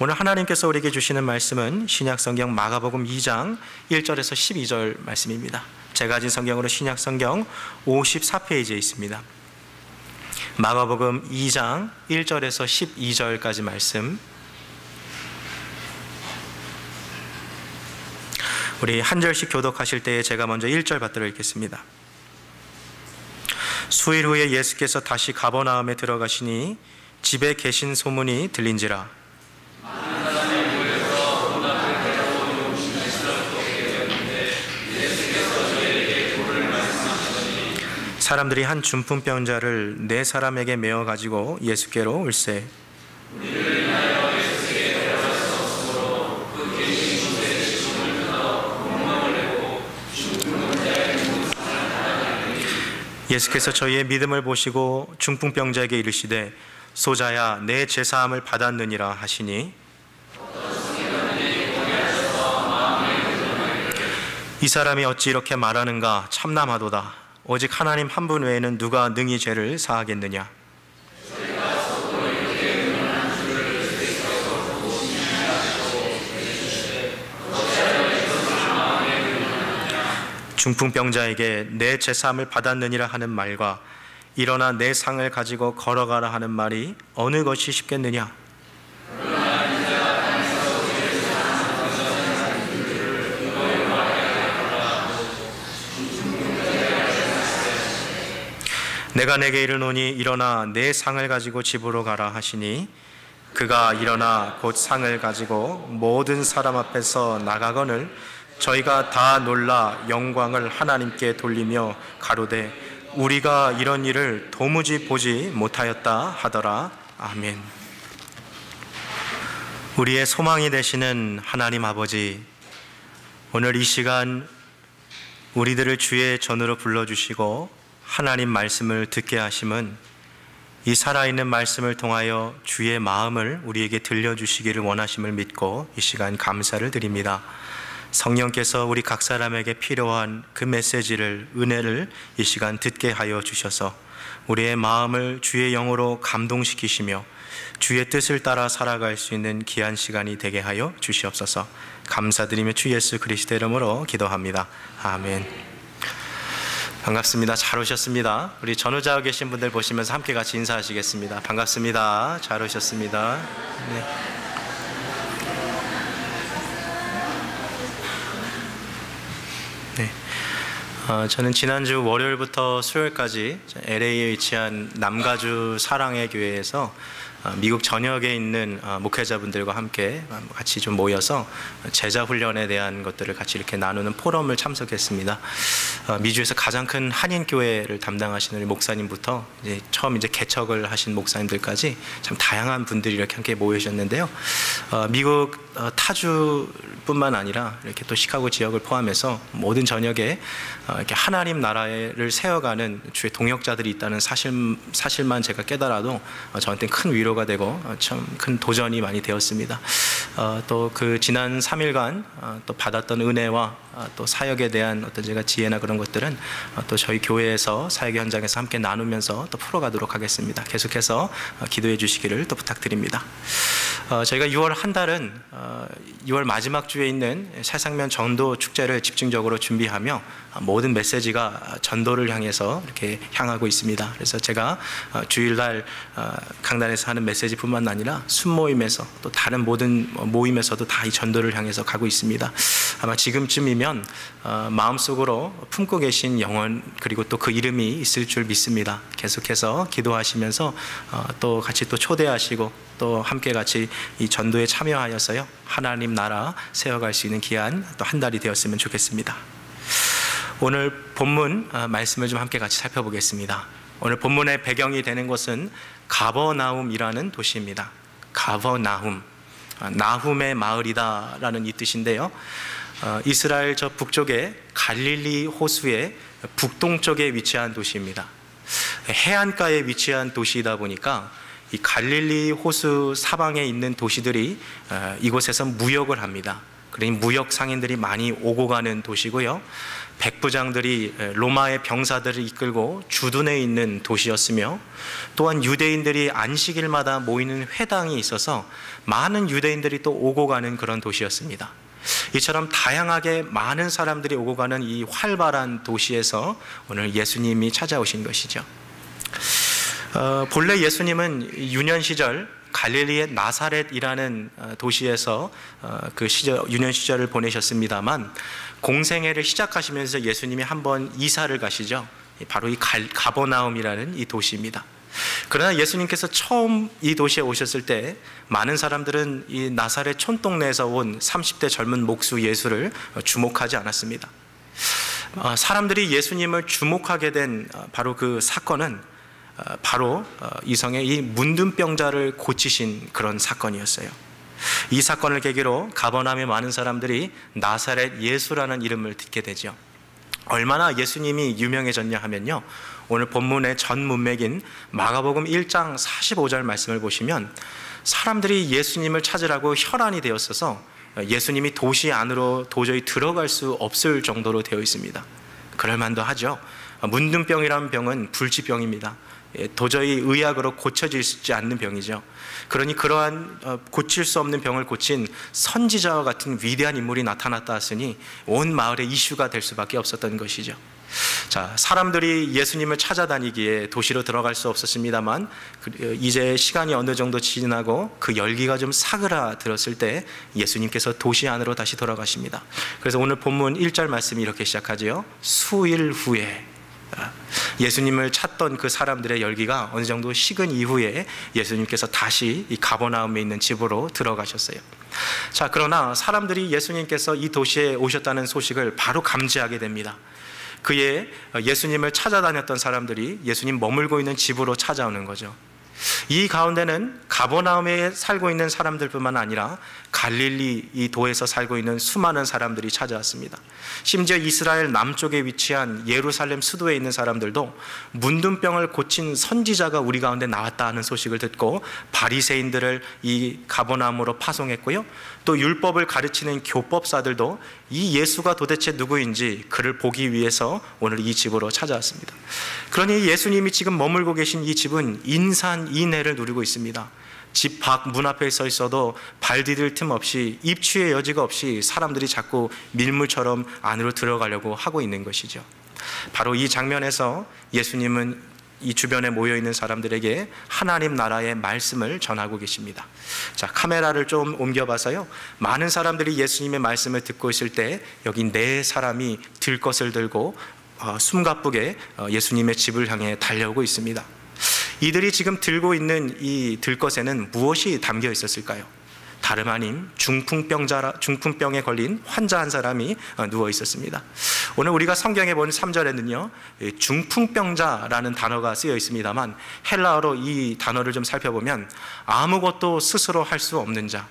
오늘 하나님께서 우리에게 주시는 말씀은 신약성경 마가복음 2장 1절에서 12절 말씀입니다. 제가 가진 성경으로 신약성경 54페이지에 있습니다. 마가복음 2장 1절에서 12절까지 말씀, 우리 한 절씩 교독하실 때에 제가 먼저 1절 받들어 읽겠습니다. 수일 후에 예수께서 다시 가버나움에 들어가시니 집에 계신 소문이 들린지라. 사람들이 한 중풍병자를 4사람에게 메어 가지고 예수께로 올세. 예수께서 저희의 믿음을 보시고 중풍병자에게 이르시되 소자야 내 제사함을 받았느니라 하시니, 이 사람이 어찌 이렇게 말하는가 참남하도다. 오직 하나님 한 분 외에는 누가 능히 죄를 사하겠느냐. 중풍병자에게 내 제사함을 받았느니라 하는 말과 일어나 내 상을 가지고 걸어가라 하는 말이 어느 것이 쉽겠느냐. 내가 내게 이르노니 일어나 내 상을 가지고 집으로 가라 하시니, 그가 일어나 곧 상을 가지고 모든 사람 앞에서 나가거늘 저희가 다 놀라 영광을 하나님께 돌리며 가로되 우리가 이런 일을 도무지 보지 못하였다 하더라. 아멘. 우리의 소망이 되시는 하나님 아버지, 오늘 이 시간 우리들을 주의 전으로 불러주시고 하나님 말씀을 듣게 하심은 이 살아있는 말씀을 통하여 주의 마음을 우리에게 들려주시기를 원하심을 믿고 이 시간 감사를 드립니다. 성령께서 우리 각 사람에게 필요한 그 메시지를, 은혜를 이 시간 듣게 하여 주셔서 우리의 마음을 주의 영으로 감동시키시며 주의 뜻을 따라 살아갈 수 있는 귀한 시간이 되게 하여 주시옵소서. 감사드리며 주 예수 그리스도의 이름으로 기도합니다. 아멘. 반갑습니다. 잘 오셨습니다. 우리 전후좌우 계신 분들 보시면서 함께 같이 인사하시겠습니다. 반갑습니다. 잘 오셨습니다. 네. 저는 지난주 월요일부터 수요일까지 LA에 위치한 남가주 사랑의 교회에서 미국 전역에 있는 목회자분들과 함께 같이 좀 모여서 제자 훈련에 대한 것들을 같이 이렇게 나누는 포럼을 참석했습니다. 미주에서 가장 큰 한인 교회를 담당하시는 우리 목사님부터 처음 개척을 하신 목사님들까지 참 다양한 분들이 이렇게 함께 모이셨는데요. 미국 타주뿐만 아니라 이렇게 또 시카고 지역을 포함해서 모든 전역에 이렇게 하나님 나라를 세워가는 주의 동역자들이 있다는 사실만 제가 깨달아도 저한테는 큰 위로가 되고 참 큰 도전이 많이 되었습니다. 또 그 지난 3일간 또 받았던 은혜와 또 사역에 대한 어떤 제가 지혜나 그런 것들은 또 저희 교회에서 사역 현장에서 함께 나누면서 또 풀어가도록 하겠습니다. 계속해서 기도해 주시기를 또 부탁드립니다. 저희가 6월 한 달은 6월 마지막 주에 있는 새상면 전도 축제를 집중적으로 준비하며 모든 메시지가 전도를 향해서 이렇게 향하고 있습니다. 그래서 제가 주일날 강단에서 하는 메시지뿐만 아니라 순모임에서 또 다른 모든 모임에서도 다 이 전도를 향해서 가고 있습니다. 아마 지금쯤이면 마음속으로 품고 계신 영혼 그리고 또 그 이름이 있을 줄 믿습니다. 계속해서 기도하시면서 또 같이 또 초대하시고 또 함께 같이 이 전도에 참여하여서요 하나님 나라 세워갈 수 있는 귀한 또 한 달이 되었으면 좋겠습니다. 오늘 본문 말씀을 좀 함께 같이 살펴보겠습니다. 오늘 본문의 배경이 되는 곳은 가버나움이라는 도시입니다. 가버나움, 나훔의 마을이다 라는 이 뜻인데요, 이스라엘 저 북쪽에 갈릴리 호수의 북동쪽에 위치한 도시입니다. 해안가에 위치한 도시이다 보니까 이 갈릴리 호수 사방에 있는 도시들이 이곳에서 무역을 합니다. 그러니 무역 상인들이 많이 오고 가는 도시고요. 백부장들이 로마의 병사들을 이끌고 주둔해 있는 도시였으며, 또한 유대인들이 안식일마다 모이는 회당이 있어서 많은 유대인들이 또 오고 가는 그런 도시였습니다. 이처럼 다양하게 많은 사람들이 오고 가는 이 활발한 도시에서 오늘 예수님이 찾아오신 것이죠. 본래 예수님은 유년 시절 갈릴리의 나사렛이라는 도시에서 그 유년 시절을 보내셨습니다만, 공생애를 시작하시면서 예수님이 한번 이사를 가시죠. 바로 이 가버나움이라는 이 도시입니다. 그러나 예수님께서 처음 이 도시에 오셨을 때 많은 사람들은 이 나사렛 촌동네에서 온 30대 젊은 목수 예수를 주목하지 않았습니다. 사람들이 예수님을 주목하게 된 바로 그 사건은 바로 이성의 이 문둥병자를 고치신 그런 사건이었어요. 이 사건을 계기로 가버나움의 많은 사람들이 나사렛 예수라는 이름을 듣게 되죠. 얼마나 예수님이 유명해졌냐 하면요, 오늘 본문의 전 문맥인 마가복음 1장 45절 말씀을 보시면 사람들이 예수님을 찾으라고 혈안이 되었어서 예수님이 도시 안으로 도저히 들어갈 수 없을 정도로 되어 있습니다. 그럴만도 하죠. 문둥병이라는 병은 불치병입니다. 도저히 의학으로 고쳐지지 않는 병이죠. 그러니 그러한 고칠 수 없는 병을 고친 선지자와 같은 위대한 인물이 나타났다 하으니 온 마을의 이슈가 될 수밖에 없었던 것이죠. 자, 사람들이 예수님을 찾아다니기에 도시로 들어갈 수 없었습니다만, 이제 시간이 어느 정도 지나고 그 열기가 좀 사그라들었을 때 예수님께서 도시 안으로 다시 돌아가십니다. 그래서 오늘 본문 1절 말씀이 이렇게 시작하죠. 수일 후에, 예수님을 찾던 그 사람들의 열기가 어느 정도 식은 이후에 예수님께서 다시 이 가버나움에 있는 집으로 들어가셨어요. 자, 그러나 사람들이 예수님께서 이 도시에 오셨다는 소식을 바로 감지하게 됩니다. 그의 예수님을 찾아다녔던 사람들이 예수님 머물고 있는 집으로 찾아오는 거죠. 이 가운데는 가버나움에 살고 있는 사람들뿐만 아니라 갈릴리 이 도에서 살고 있는 수많은 사람들이 찾아왔습니다. 심지어 이스라엘 남쪽에 위치한 예루살렘 수도에 있는 사람들도 문둥병을 고친 선지자가 우리 가운데 나왔다 하는 소식을 듣고 바리새인들을 이 가버나움으로 파송했고요, 또 율법을 가르치는 교법사들도 이 예수가 도대체 누구인지 그를 보기 위해서 오늘 이 집으로 찾아왔습니다. 그러니 예수님이 지금 머물고 계신 이 집은 인산인해를 누리고 있습니다. 집 밖 문 앞에 서 있어도 발 디딜 틈 없이, 입추의 여지가 없이 사람들이 자꾸 밀물처럼 안으로 들어가려고 하고 있는 것이죠. 바로 이 장면에서 예수님은 이 주변에 모여있는 사람들에게 하나님 나라의 말씀을 전하고 계십니다. 자, 카메라를 좀 옮겨봐서요, 많은 사람들이 예수님의 말씀을 듣고 있을 때 여기 네 사람이 들것을 들고 숨가쁘게 예수님의 집을 향해 달려오고 있습니다. 이들이 지금 들고 있는 이 들것에는 무엇이 담겨 있었을까요? 다름 아닌 중풍병에 걸린 환자 한 사람이 누워 있었습니다. 오늘 우리가 성경에 보는 3절에는요, 중풍병자라는 단어가 쓰여 있습니다만, 헬라어로 이 단어를 좀 살펴보면 아무것도 스스로 할 수 없는 자,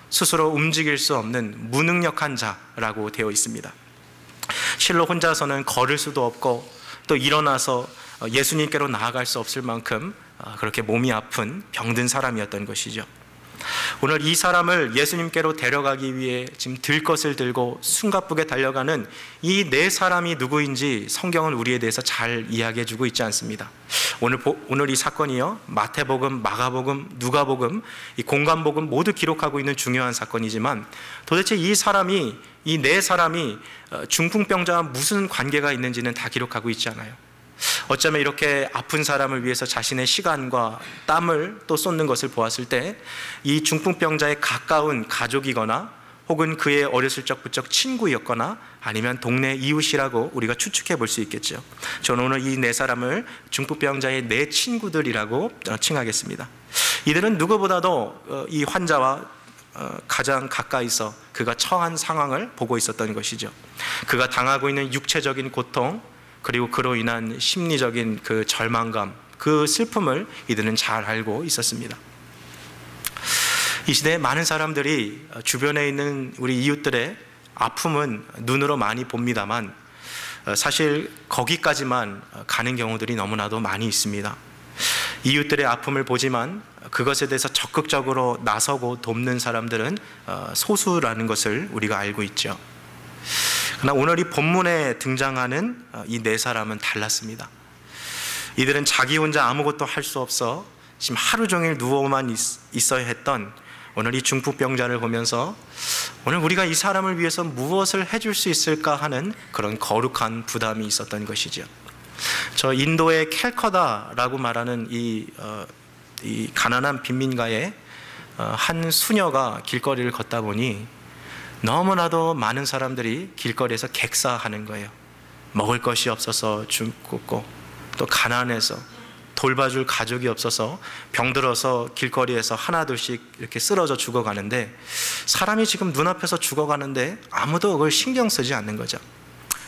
스스로 움직일 수 없는 무능력한 자라고 되어 있습니다. 실로 혼자서는 걸을 수도 없고 또 일어나서 예수님께로 나아갈 수 없을 만큼 그렇게 몸이 아픈 병든 사람이었던 것이죠. 오늘 이 사람을 예수님께로 데려가기 위해 지금 들것을 들고 숨가쁘게 달려가는 이 네 사람이 누구인지 성경은 우리에 대해서 잘 이야기해 주고 있지 않습니다. 오늘 이 사건이요, 마태복음, 마가복음, 누가복음, 이 공관복음 모두 기록하고 있는 중요한 사건이지만, 도대체 이 네 사람이 중풍병자와 무슨 관계가 있는지는 다 기록하고 있지 않아요. 어쩌면 이렇게 아픈 사람을 위해서 자신의 시간과 땀을 또 쏟는 것을 보았을 때 이 중풍병자의 가까운 가족이거나 혹은 그의 어렸을 적부터 친구였거나 아니면 동네 이웃이라고 우리가 추측해 볼 수 있겠죠. 저는 오늘 이 네 사람을 중풍병자의 네 친구들이라고 칭하겠습니다. 이들은 누구보다도 이 환자와 가장 가까이서 그가 처한 상황을 보고 있었던 것이죠. 그가 당하고 있는 육체적인 고통, 그리고 그로 인한 심리적인 그 절망감, 그 슬픔을 이들은 잘 알고 있었습니다. 이 시대에 많은 사람들이 주변에 있는 우리 이웃들의 아픔은 눈으로 많이 봅니다만, 사실 거기까지만 가는 경우들이 너무나도 많이 있습니다. 이웃들의 아픔을 보지만 그것에 대해서 적극적으로 나서고 돕는 사람들은 소수라는 것을 우리가 알고 있죠. 그러나 오늘 이 본문에 등장하는 이 네 사람은 달랐습니다. 이들은 자기 혼자 아무것도 할 수 없어 지금 하루 종일 누워만 있어야 했던 오늘 이 중풍병자를 보면서 오늘 우리가 이 사람을 위해서 무엇을 해줄 수 있을까 하는 그런 거룩한 부담이 있었던 것이죠. 저 인도의 캘커다라고 말하는 이 가난한 빈민가에 한 수녀가 길거리를 걷다 보니 너무나도 많은 사람들이 길거리에서 객사하는 거예요. 먹을 것이 없어서 죽고 또 가난해서 돌봐줄 가족이 없어서 병들어서 길거리에서 하나둘씩 이렇게 쓰러져 죽어가는데, 사람이 지금 눈앞에서 죽어가는데 아무도 그걸 신경 쓰지 않는 거죠.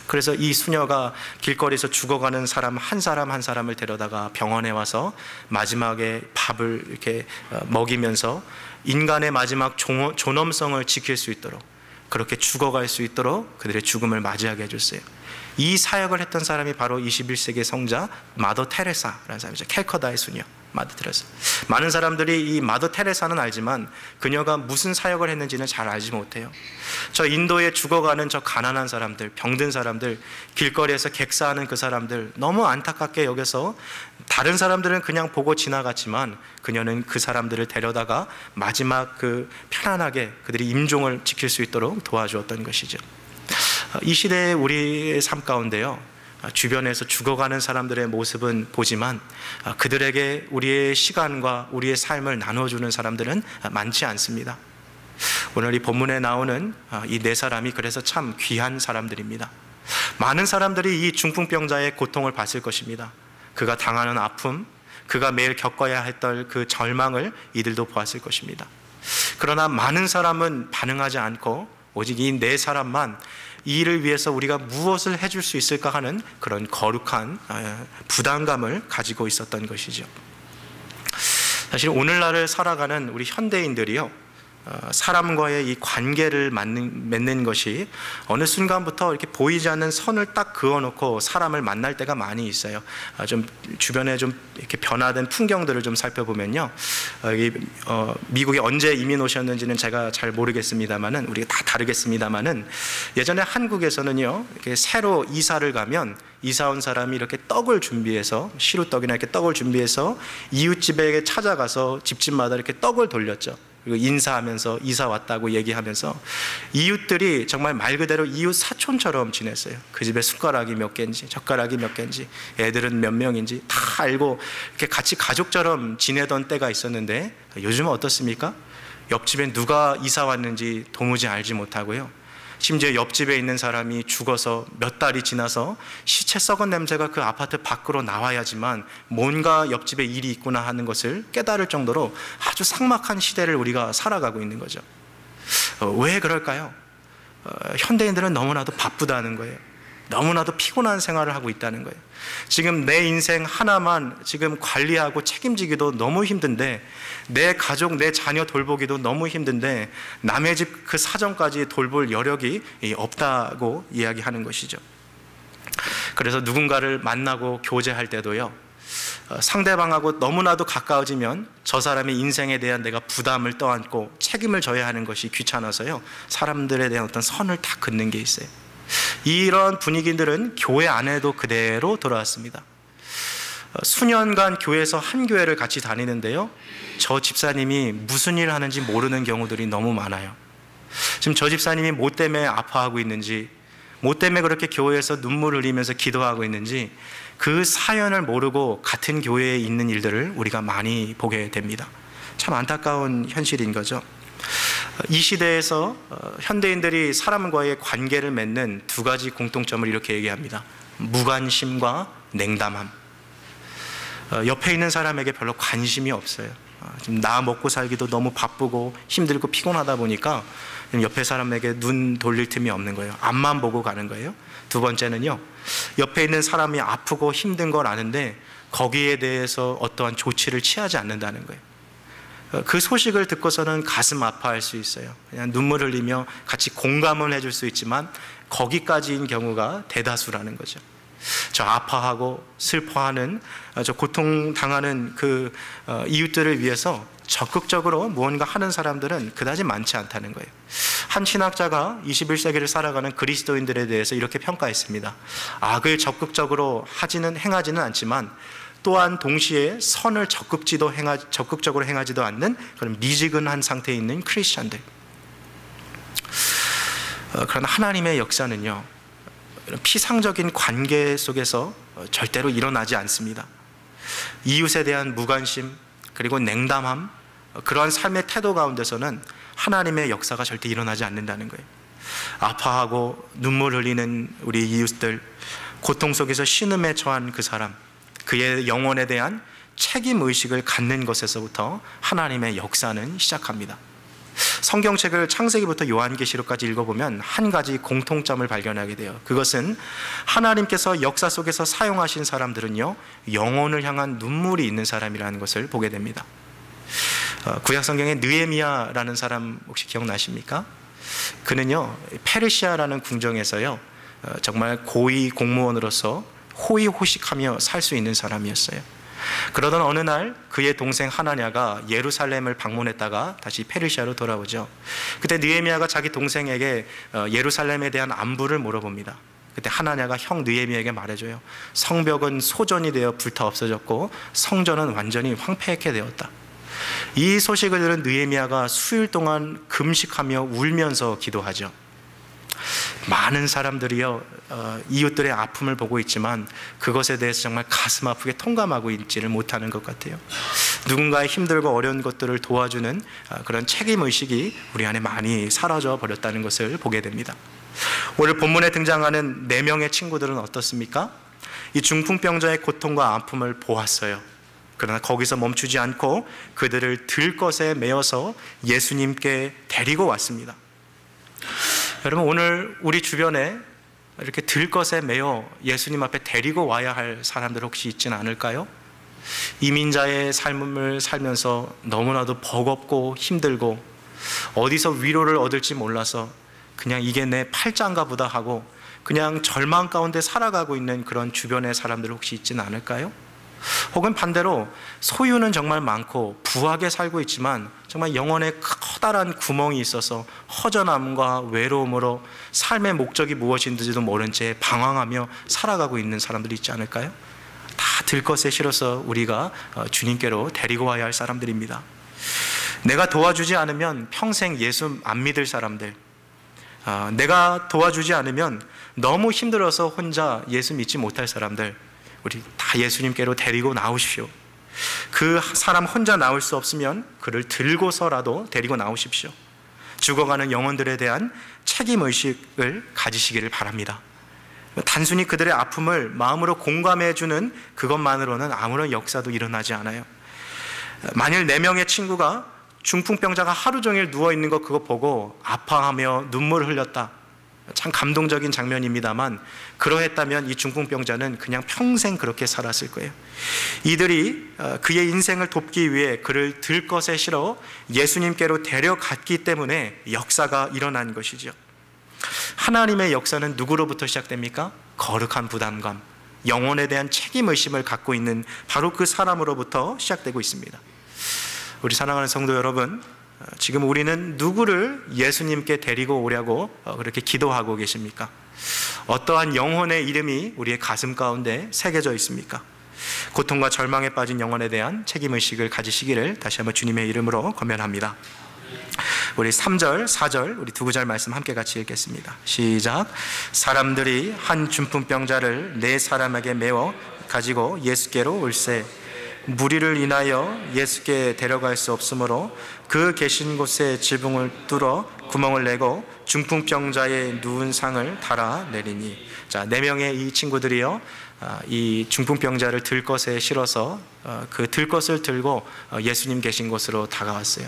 그래서 이 수녀가 길거리에서 죽어가는 사람 한 사람을 데려다가 병원에 와서 마지막에 밥을 이렇게 먹이면서 인간의 마지막 존엄성을 지킬 수 있도록, 그렇게 죽어갈 수 있도록 그들의 죽음을 맞이하게 해줬어요. 이 사역을 했던 사람이 바로 21세기의 성자 마더 테레사라는 사람이죠. 캘커다의 수녀 마더 테레사. 많은 사람들이 이 마더 테레사는 알지만 그녀가 무슨 사역을 했는지는 잘 알지 못해요. 저 인도에 죽어가는 저 가난한 사람들, 병든 사람들, 길거리에서 객사하는 그 사람들 너무 안타깝게 여겨서 다른 사람들은 그냥 보고 지나갔지만 그녀는 그 사람들을 데려다가 마지막 그 편안하게 그들이 임종을 지킬 수 있도록 도와주었던 것이죠. 이 시대의 우리의 삶 가운데요, 주변에서 죽어가는 사람들의 모습은 보지만 그들에게 우리의 시간과 우리의 삶을 나눠주는 사람들은 많지 않습니다. 오늘 이 본문에 나오는 이 네 사람이 그래서 참 귀한 사람들입니다. 많은 사람들이 이 중풍병자의 고통을 봤을 것입니다. 그가 당하는 아픔, 그가 매일 겪어야 했던 그 절망을 이들도 보았을 것입니다. 그러나 많은 사람은 반응하지 않고 오직 이 네 사람만 이 일을 위해서 우리가 무엇을 해줄 수 있을까 하는 그런 거룩한 부담감을 가지고 있었던 것이죠. 사실 오늘날을 살아가는 우리 현대인들이요, 사람과의 이 관계를 맺는 것이 어느 순간부터 이렇게 보이지 않는 선을 딱 그어놓고 사람을 만날 때가 많이 있어요. 좀 주변에 좀 이렇게 변화된 풍경들을 좀 살펴보면요, 미국에 언제 이민 오셨는지는 제가 잘 모르겠습니다만은, 우리가 다 다르겠습니다만은, 예전에 한국에서는요, 이렇게 새로 이사를 가면 이사 온 사람이 이렇게 떡을 준비해서, 시루떡이나 이렇게 떡을 준비해서 이웃집에 찾아가서 집집마다 이렇게 떡을 돌렸죠. 그리고 인사하면서 이사 왔다고 얘기하면서 이웃들이 정말 말 그대로 이웃 사촌처럼 지냈어요. 그 집에 숟가락이 몇 개인지 젓가락이 몇 개인지 애들은 몇 명인지 다 알고 이렇게 같이 가족처럼 지내던 때가 있었는데, 요즘은 어떻습니까? 옆집에 누가 이사 왔는지 도무지 알지 못하고요, 심지어 옆집에 있는 사람이 죽어서 몇 달이 지나서 시체 썩은 냄새가 그 아파트 밖으로 나와야지만 뭔가 옆집에 일이 있구나 하는 것을 깨달을 정도로 아주 삭막한 시대를 우리가 살아가고 있는 거죠. 왜 그럴까요? 현대인들은 너무나도 바쁘다는 거예요. 너무나도 피곤한 생활을 하고 있다는 거예요. 지금 내 인생 하나만 지금 관리하고 책임지기도 너무 힘든데, 내 가족, 내 자녀 돌보기도 너무 힘든데 남의 집 그 사정까지 돌볼 여력이 없다고 이야기하는 것이죠. 그래서 누군가를 만나고 교제할 때도요, 상대방하고 너무나도 가까워지면 저 사람의 인생에 대한 내가 부담을 떠안고 책임을 져야 하는 것이 귀찮아서요, 사람들에 대한 어떤 선을 다 긋는 게 있어요. 이런 분위기들은 교회 안에도 그대로 돌아왔습니다. 수년간 교회에서 한 교회를 같이 다니는데요, 저 집사님이 무슨 일을 하는지 모르는 경우들이 너무 많아요. 지금 저 집사님이 뭐 때문에 아파하고 있는지, 뭐 때문에 그렇게 교회에서 눈물을 흘리면서 기도하고 있는지 그 사연을 모르고 같은 교회에 있는 일들을 우리가 많이 보게 됩니다. 참 안타까운 현실인 거죠. 이 시대에서 현대인들이 사람과의 관계를 맺는 두 가지 공통점을 이렇게 얘기합니다. 무관심과 냉담함. 옆에 있는 사람에게 별로 관심이 없어요. 지금 나 먹고 살기도 너무 바쁘고 힘들고 피곤하다 보니까 옆에 사람에게 눈 돌릴 틈이 없는 거예요. 앞만 보고 가는 거예요. 두 번째는요, 옆에 있는 사람이 아프고 힘든 걸 아는데 거기에 대해서 어떠한 조치를 취하지 않는다는 거예요. 그 소식을 듣고서는 가슴 아파할 수 있어요. 그냥 눈물 흘리며 같이 공감을 해줄 수 있지만 거기까지인 경우가 대다수라는 거죠. 저 아파하고 슬퍼하는, 저 고통당하는 그 이웃들을 위해서 적극적으로 무언가 하는 사람들은 그다지 많지 않다는 거예요. 한 신학자가 21세기를 살아가는 그리스도인들에 대해서 이렇게 평가했습니다. 악을 적극적으로 행하지는 않지만 또한 동시에 선을 적극적으로 행하지도 않는 그런 미지근한 상태에 있는 크리스천들. 그러나 하나님의 역사는요, 피상적인 관계 속에서 절대로 일어나지 않습니다. 이웃에 대한 무관심, 그리고 냉담함, 그러한 삶의 태도 가운데서는 하나님의 역사가 절대 일어나지 않는다는 거예요. 아파하고 눈물 흘리는 우리 이웃들, 고통 속에서 신음에 처한 그 사람, 그의 영혼에 대한 책임의식을 갖는 것에서부터 하나님의 역사는 시작합니다. 성경책을 창세기부터 요한계시록까지 읽어보면 한 가지 공통점을 발견하게 돼요. 그것은 하나님께서 역사 속에서 사용하신 사람들은요, 영혼을 향한 눈물이 있는 사람이라는 것을 보게 됩니다. 구약성경에 느헤미야라는 사람 혹시 기억나십니까? 그는요, 페르시아라는 궁정에서요, 정말 고위 공무원으로서 호의호식하며 살 수 있는 사람이었어요. 그러던 어느 날 그의 동생 하나냐가 예루살렘을 방문했다가 다시 페르시아로 돌아오죠. 그때 느헤미야가 자기 동생에게 예루살렘에 대한 안부를 물어봅니다. 그때 하나냐가 형 느헤미야에게 말해줘요. 성벽은 소전이 되어 불타 없어졌고 성전은 완전히 황폐하게 되었다. 이 소식을 들은 느헤미야가 수일 동안 금식하며 울면서 기도하죠. 많은 사람들이요, 이웃들의 아픔을 보고 있지만 그것에 대해서 정말 가슴 아프게 통감하고 있지를 못하는 것 같아요. 누군가의 힘들고 어려운 것들을 도와주는 그런 책임의식이 우리 안에 많이 사라져 버렸다는 것을 보게 됩니다. 오늘 본문에 등장하는 4명의 친구들은 어떻습니까? 이 중풍병자의 고통과 아픔을 보았어요. 그러나 거기서 멈추지 않고 그들을 들것에 메어서 예수님께 데리고 왔습니다. 여러분, 오늘 우리 주변에 이렇게 들것에 매어 예수님 앞에 데리고 와야 할 사람들 혹시 있지는 않을까요? 이민자의 삶을 살면서 너무나도 버겁고 힘들고 어디서 위로를 얻을지 몰라서 그냥 이게 내 팔자인가 보다 하고 그냥 절망 가운데 살아가고 있는 그런 주변의 사람들 혹시 있지는 않을까요? 혹은 반대로 소유는 정말 많고 부하게 살고 있지만 정말 영혼에 커다란 구멍이 있어서 허전함과 외로움으로 삶의 목적이 무엇인지도 모른 채 방황하며 살아가고 있는 사람들이 있지 않을까요? 다 들것에 실어서 우리가 주님께로 데리고 와야 할 사람들입니다. 내가 도와주지 않으면 평생 예수 안 믿을 사람들, 내가 도와주지 않으면 너무 힘들어서 혼자 예수 믿지 못할 사람들, 우리 다 예수님께로 데리고 나오십시오. 그 사람 혼자 나올 수 없으면 그를 들고서라도 데리고 나오십시오. 죽어가는 영혼들에 대한 책임의식을 가지시기를 바랍니다. 단순히 그들의 아픔을 마음으로 공감해주는 그것만으로는 아무런 역사도 일어나지 않아요. 만일 4명의 친구가 중풍병자가 하루 종일 누워있는 거 그거 보고 아파하며 눈물을 흘렸다, 참 감동적인 장면입니다만 그러했다면 이 중풍병자는 그냥 평생 그렇게 살았을 거예요. 이들이 그의 인생을 돕기 위해 그를 들것에 실어 예수님께로 데려갔기 때문에 역사가 일어난 것이죠. 하나님의 역사는 누구로부터 시작됩니까? 거룩한 부담감, 영혼에 대한 책임의식을 갖고 있는 바로 그 사람으로부터 시작되고 있습니다. 우리 사랑하는 성도 여러분, 지금 우리는 누구를 예수님께 데리고 오려고 그렇게 기도하고 계십니까? 어떠한 영혼의 이름이 우리의 가슴 가운데 새겨져 있습니까? 고통과 절망에 빠진 영혼에 대한 책임의식을 가지시기를 다시 한번 주님의 이름으로 권면합니다. 우리 3절, 4절, 우리 두 구절 말씀 함께 같이 읽겠습니다. 시작. 사람들이 한 중풍병자를 4사람에게 메워 가지고 예수께로 올세 무리를 인하여 예수께 데려갈 수 없으므로 그 계신 곳에 지붕을 뚫어 구멍을 내고 중풍병자의 누운 상을 달아내리니. 자, 4명의 이 친구들이요, 이 중풍병자를 들것에 실어서 그 들것을 들고 예수님 계신 곳으로 다가왔어요.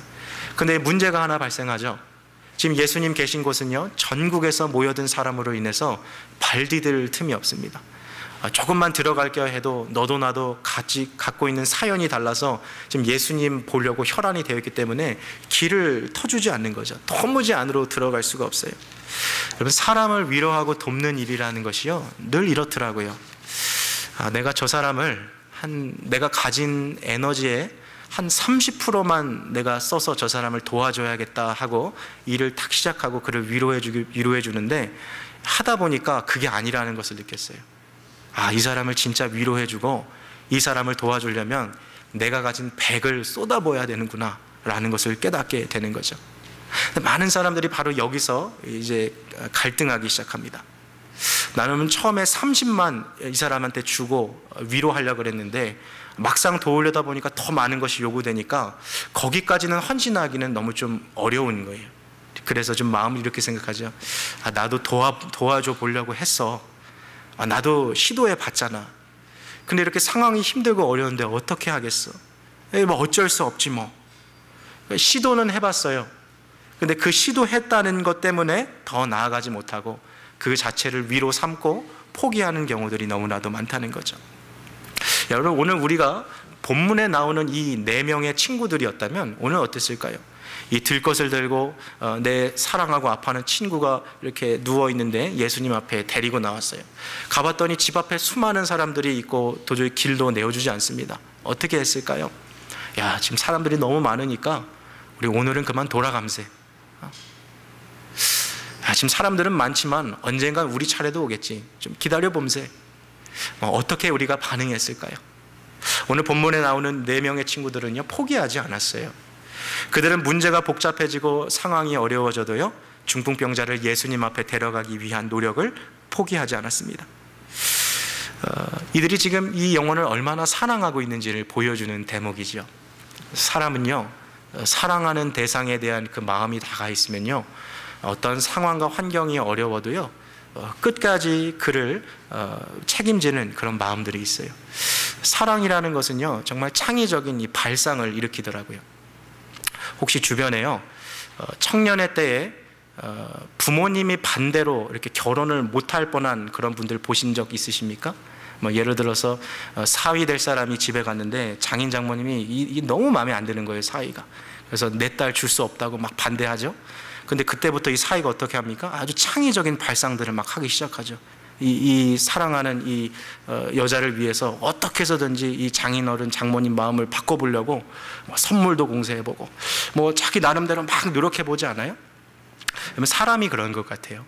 근데 문제가 하나 발생하죠. 지금 예수님 계신 곳은요, 전국에서 모여든 사람으로 인해서 발 디딜 틈이 없습니다. 조금만 들어갈게 해도 너도 나도 같이 갖고 있는 사연이 달라서 지금 예수님 보려고 혈안이 되어 있기 때문에 길을 터주지 않는 거죠. 도무지 안으로 들어갈 수가 없어요. 여러분, 사람을 위로하고 돕는 일이라는 것이요, 늘 이렇더라고요. 내가 저 사람을 내가 가진 에너지의 한 30%만 내가 써서 저 사람을 도와줘야겠다 하고 일을 탁 시작하고 그를 위로해 주는데, 하다 보니까 그게 아니라는 것을 느꼈어요. 이 사람을 진짜 위로해주고 이 사람을 도와주려면 내가 가진 100을 쏟아부어야 되는구나 라는 것을 깨닫게 되는 거죠. 많은 사람들이 바로 여기서 이제 갈등하기 시작합니다. 나는 처음에 30만 이 사람한테 주고 위로하려고 그랬는데 막상 도우려다 보니까 더 많은 것이 요구되니까 거기까지는 헌신하기는 너무 좀 어려운 거예요. 그래서 좀 마음을 이렇게 생각하죠. 나도 도와줘 보려고 했어. 나도 시도해 봤잖아. 근데 이렇게 상황이 힘들고 어려운데 어떻게 하겠어? 뭐 어쩔 수 없지 뭐. 시도는 해봤어요. 근데 그 시도했다는 것 때문에 더 나아가지 못하고 그 자체를 위로 삼고 포기하는 경우들이 너무나도 많다는 거죠. 여러분, 오늘 우리가 본문에 나오는 이 4명의 친구들이었다면 오늘 어땠을까요? 이 들것을 들고 내 사랑하고 아파하는 친구가 이렇게 누워있는데 예수님 앞에 데리고 나왔어요. 가봤더니 집 앞에 수많은 사람들이 있고 도저히 길도 내어주지 않습니다. 어떻게 했을까요? 지금 사람들이 너무 많으니까 우리 오늘은 그만 돌아감세. 지금 사람들은 많지만 언젠간 우리 차례도 오겠지. 좀 기다려봄세. 어떻게 우리가 반응했을까요? 오늘 본문에 나오는 4명의 친구들은요, 포기하지 않았어요. 그들은 문제가 복잡해지고 상황이 어려워져도요, 중풍병자를 예수님 앞에 데려가기 위한 노력을 포기하지 않았습니다. 이들이 지금 이 영혼을 얼마나 사랑하고 있는지를 보여주는 대목이죠. 사람은요, 사랑하는 대상에 대한 그 마음이 다가 있으면요, 어떤 상황과 환경이 어려워도요, 끝까지 그를 책임지는 그런 마음들이 있어요. 사랑이라는 것은요, 정말 창의적인 이 발상을 일으키더라고요. 혹시 주변에요, 청년의 때에 부모님이 반대로 이렇게 결혼을 못할 뻔한 그런 분들 보신 적 있으십니까? 예를 들어서 사위 될 사람이 집에 갔는데 장인 장모님이 이게 너무 마음에 안 드는 거예요, 사위가. 그래서 내 딸 줄 수 없다고 막 반대하죠. 근데 그때부터 이 사위가 어떻게 합니까? 아주 창의적인 발상들을 막 하기 시작하죠. 이 사랑하는 이 여자를 위해서 어떻게 해서든지 이 장인어른 장모님 마음을 바꿔보려고 선물도 공세해보고 자기 나름대로 막 노력해보지 않아요? 사람이 그런 것 같아요.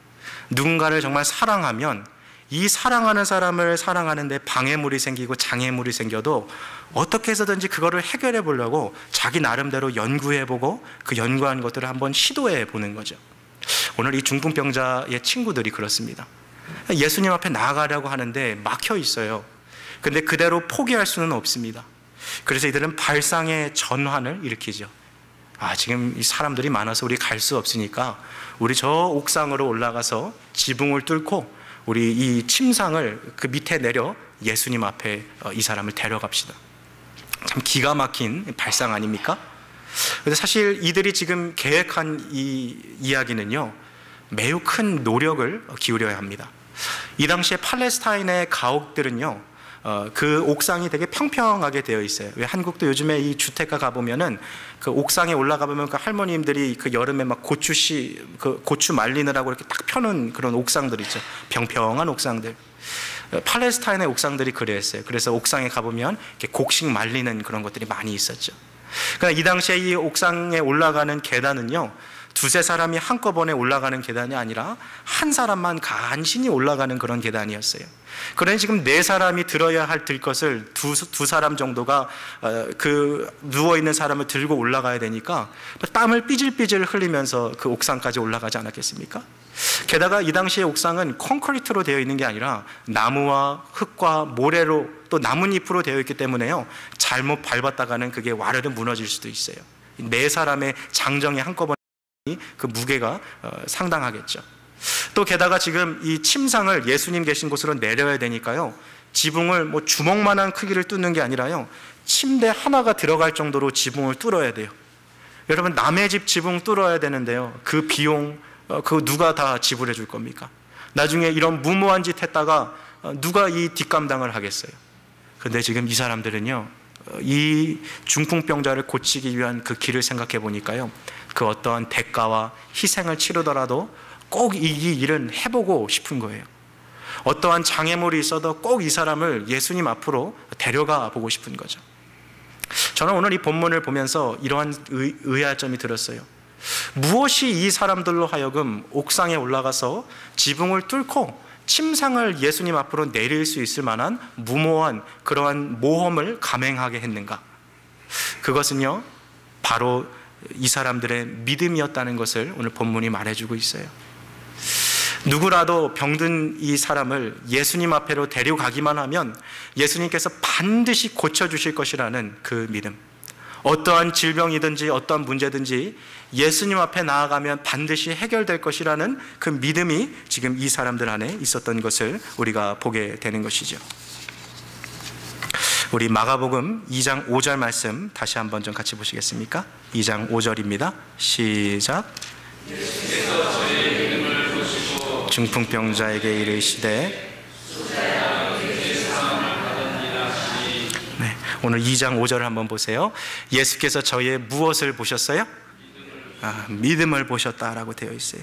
누군가를 정말 사랑하면 이 사랑하는 사람을 사랑하는데 방해물이 생기고 장애물이 생겨도 어떻게 해서든지 그거를 해결해 보려고 자기 나름대로 연구해보고 그 연구한 것들을 한번 시도해 보는 거죠. 오늘 이 중풍병자의 친구들이 그렇습니다. 예수님 앞에 나아가려고 하는데 막혀 있어요. 근데 그대로 포기할 수는 없습니다. 그래서 이들은 발상의 전환을 일으키죠. 지금 이 사람들이 많아서 우리 갈 수 없으니까 우리 저 옥상으로 올라가서 지붕을 뚫고 우리 이 침상을 그 밑에 내려 예수님 앞에 이 사람을 데려갑시다. 참 기가 막힌 발상 아닙니까? 근데 사실 이들이 지금 계획한 이 이야기는요, 매우 큰 노력을 기울여야 합니다. 이 당시에 팔레스타인의 가옥들은요, 그 옥상이 되게 평평하게 되어 있어요. 왜 한국도 요즘에 이 주택가 가보면은 그 옥상에 올라가 보면 그 할머님들이 그 여름에 막 고추 말리느라고 이렇게 딱 펴놓은 그런 옥상들 있죠. 평평한 옥상들. 팔레스타인의 옥상들이 그랬어요. 그래서 옥상에 가보면 이렇게 곡식 말리는 그런 것들이 많이 있었죠. 그러니까 이 당시에 이 옥상에 올라가는 계단은요, 두세 사람이 한꺼번에 올라가는 계단이 아니라 한 사람만 간신히 올라가는 그런 계단이었어요. 그러니 지금 4사람이 들어야 할 들것을 두 사람 정도가 그 누워있는 사람을 들고 올라가야 되니까 땀을 삐질삐질 흘리면서 그 옥상까지 올라가지 않았겠습니까? 게다가 이 당시의 옥상은 콘크리트로 되어 있는 게 아니라 나무와 흙과 모래로 또 나뭇잎으로 되어 있기 때문에요, 잘못 밟았다가는 그게 와르르 무너질 수도 있어요. 4사람의 장정이 한꺼번에 그 무게가 상당하겠죠. 또 게다가 지금 이 침상을 예수님 계신 곳으로 내려야 되니까요, 지붕을 주먹만한 크기를 뚫는 게 아니라요, 침대 하나가 들어갈 정도로 지붕을 뚫어야 돼요. 여러분, 남의 집 지붕 뚫어야 되는데요, 그 비용 그거 누가 다 지불해 줄 겁니까? 나중에 이런 무모한 짓 했다가 누가 이 뒷감당을 하겠어요? 근데 지금 이 사람들은요, 이 중풍병자를 고치기 위한 그 길을 생각해 보니까요, 그 어떠한 대가와 희생을 치르더라도 꼭 이 일은 해보고 싶은 거예요. 어떠한 장애물이 있어도 꼭 이 사람을 예수님 앞으로 데려가 보고 싶은 거죠. 저는 오늘 이 본문을 보면서 이러한 의아한 점이 들었어요. 무엇이 이 사람들로 하여금 옥상에 올라가서 지붕을 뚫고 침상을 예수님 앞으로 내릴 수 있을 만한 무모한 그러한 모험을 감행하게 했는가? 그것은요, 바로 이 사람들의 믿음이었다는 것을 오늘 본문이 말해주고 있어요. 누구라도 병든 이 사람을 예수님 앞으로 데려가기만 하면 예수님께서 반드시 고쳐주실 것이라는 그 믿음, 어떠한 질병이든지 어떠한 문제든지 예수님 앞에 나아가면 반드시 해결될 것이라는 그 믿음이 지금 이 사람들 안에 있었던 것을 우리가 보게 되는 것이죠. 우리 마가복음 2장 5절 말씀 다시 한번 좀 같이 보시겠습니까? 2장 5절입니다. 시작. 예수께서 저의 믿음을 보시고 중풍병자에게 이르시되 네, 오늘 2장 5절을 한번 보세요. 예수께서 저의 무엇을 보셨어요? 믿음을 보셨다라고 되어 있어요.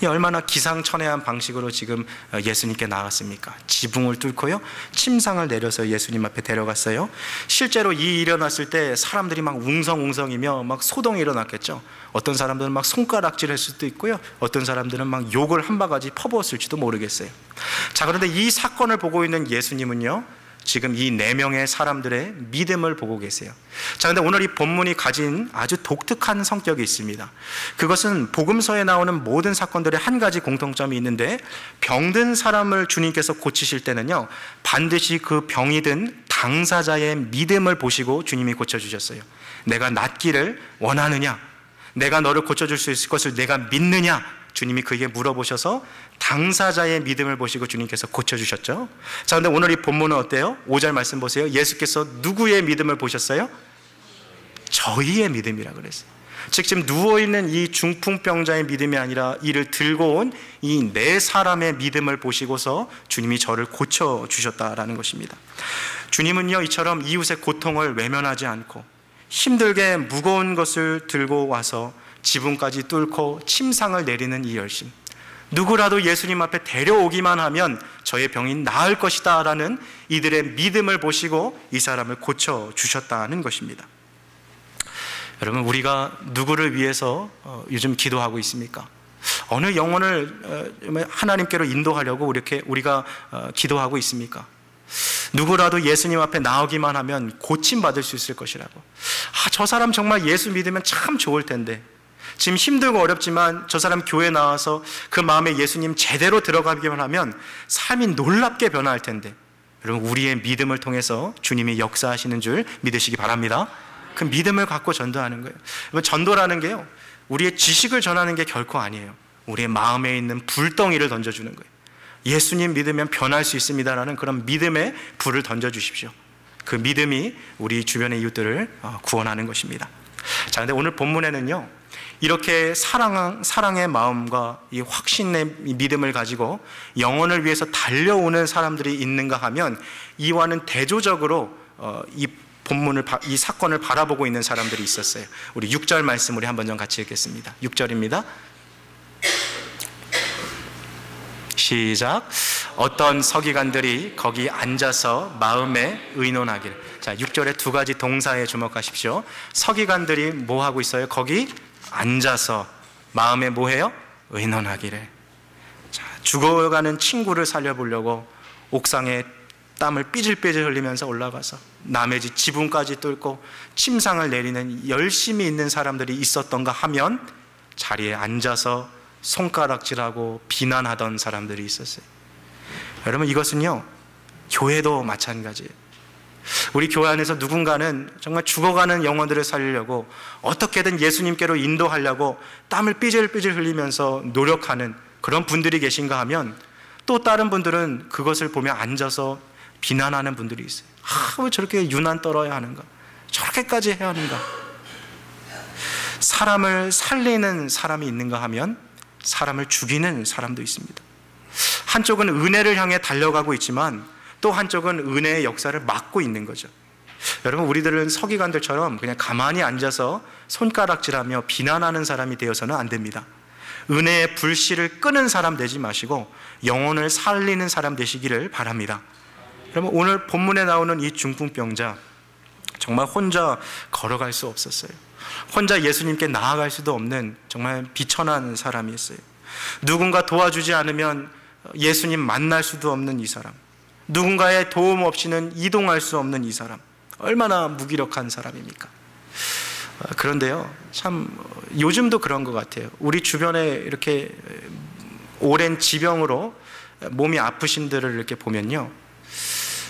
이 얼마나 기상천외한 방식으로 지금 예수님께 나갔습니까? 지붕을 뚫고요, 침상을 내려서 예수님 앞에 데려갔어요. 실제로 이 일어났을 때 사람들이 막 웅성웅성이며 막 소동이 일어났겠죠. 어떤 사람들은 막 손가락질할 수도 있고요, 어떤 사람들은 막 욕을 한 바가지 퍼부었을지도 모르겠어요. 자, 그런데 이 사건을 보고 있는 예수님은요, 지금 이 4명의 사람들의 믿음을 보고 계세요. 자, 근데 오늘 이 본문이 가진 아주 독특한 성격이 있습니다. 그것은 복음서에 나오는 모든 사건들의 한 가지 공통점이 있는데, 병든 사람을 주님께서 고치실 때는요, 반드시 그 병이 든 당사자의 믿음을 보시고 주님이 고쳐주셨어요. 내가 낫기를 원하느냐? 내가 너를 고쳐줄 수 있을 것을 내가 믿느냐? 주님이 그에게 물어보셔서 당사자의 믿음을 보시고 주님께서 고쳐주셨죠. 자, 근데 오늘 이 본문은 어때요? 5절 말씀 보세요. 예수께서 누구의 믿음을 보셨어요? 저희의 믿음이라 그랬어요. 즉, 지금 누워있는 이 중풍병자의 믿음이 아니라 이를 들고 온 이 4사람의 믿음을 보시고서 주님이 저를 고쳐주셨다라는 것입니다. 주님은요, 이처럼 이웃의 고통을 외면하지 않고 힘들게 무거운 것을 들고 와서 지붕까지 뚫고 침상을 내리는 이 열심, 누구라도 예수님 앞에 데려오기만 하면 저의 병이 나을 것이다 라는 이들의 믿음을 보시고 이 사람을 고쳐주셨다는 것입니다. 여러분, 우리가 누구를 위해서 요즘 기도하고 있습니까? 어느 영혼을 하나님께로 인도하려고 이렇게 우리가 기도하고 있습니까? 누구라도 예수님 앞에 나오기만 하면 고침받을 수 있을 것이라고. 저 사람 정말 예수 믿으면 참 좋을 텐데, 지금 힘들고 어렵지만 저 사람 교회 나와서 그 마음에 예수님 제대로 들어가기만 하면 삶이 놀랍게 변화할 텐데. 여러분, 우리의 믿음을 통해서 주님이 역사하시는 줄 믿으시기 바랍니다. 그 믿음을 갖고 전도하는 거예요. 전도라는 게요, 우리의 지식을 전하는 게 결코 아니에요. 우리의 마음에 있는 불덩이를 던져주는 거예요. 예수님 믿으면 변할 수 있습니다라는 그런 믿음의 불을 던져주십시오. 그 믿음이 우리 주변의 이웃들을 구원하는 것입니다. 자, 근데 오늘 본문에는요, 이렇게 사랑의 마음과 이 확신의 믿음을 가지고 영혼을 위해서 달려오는 사람들이 있는가 하면 이와는 대조적으로 이 본문을, 이 사건을 바라보고 있는 사람들이 있었어요. 우리 6절 말씀 우리 한번 좀 같이 읽겠습니다. 6절입니다. 시작. 어떤 서기관들이 거기 앉아서 마음에 의논하기를. 자, 6절에 2가지 동사에 주목하십시오. 서기관들이 뭐 하고 있어요? 거기 앉아서 마음에 뭐 해요? 의논하기를. 자, 죽어가는 친구를 살려보려고 옥상에 땀을 삐질삐질 흘리면서 올라가서 남의 집 지붕까지 뚫고 침상을 내리는 열심히 있는 사람들이 있었던가 하면 자리에 앉아서 손가락질하고 비난하던 사람들이 있었어요. 여러분, 이것은요, 교회도 마찬가지예요. 우리 교회 안에서 누군가는 정말 죽어가는 영혼들을 살리려고 어떻게든 예수님께로 인도하려고 땀을 삐질삐질 흘리면서 노력하는 그런 분들이 계신가 하면, 또 다른 분들은 그것을 보며 앉아서 비난하는 분들이 있어요. 왜 저렇게 유난 떨어야 하는가? 저렇게까지 해야 하는가? 사람을 살리는 사람이 있는가 하면 사람을 죽이는 사람도 있습니다. 한쪽은 은혜를 향해 달려가고 있지만 또 한쪽은 은혜의 역사를 막고 있는 거죠. 여러분, 우리들은 서기관들처럼 그냥 가만히 앉아서 손가락질하며 비난하는 사람이 되어서는 안 됩니다. 은혜의 불씨를 끄는 사람 되지 마시고 영혼을 살리는 사람 되시기를 바랍니다. 그러면 오늘 본문에 나오는 이 중풍병자, 정말 혼자 걸어갈 수 없었어요. 혼자 예수님께 나아갈 수도 없는 정말 비천한 사람이었어요. 누군가 도와주지 않으면 예수님 만날 수도 없는 이 사람, 누군가의 도움 없이는 이동할 수 없는 이 사람, 얼마나 무기력한 사람입니까? 그런데요, 참 요즘도 그런 것 같아요. 우리 주변에 이렇게 오랜 지병으로 몸이 아프신 분들을 이렇게 보면요,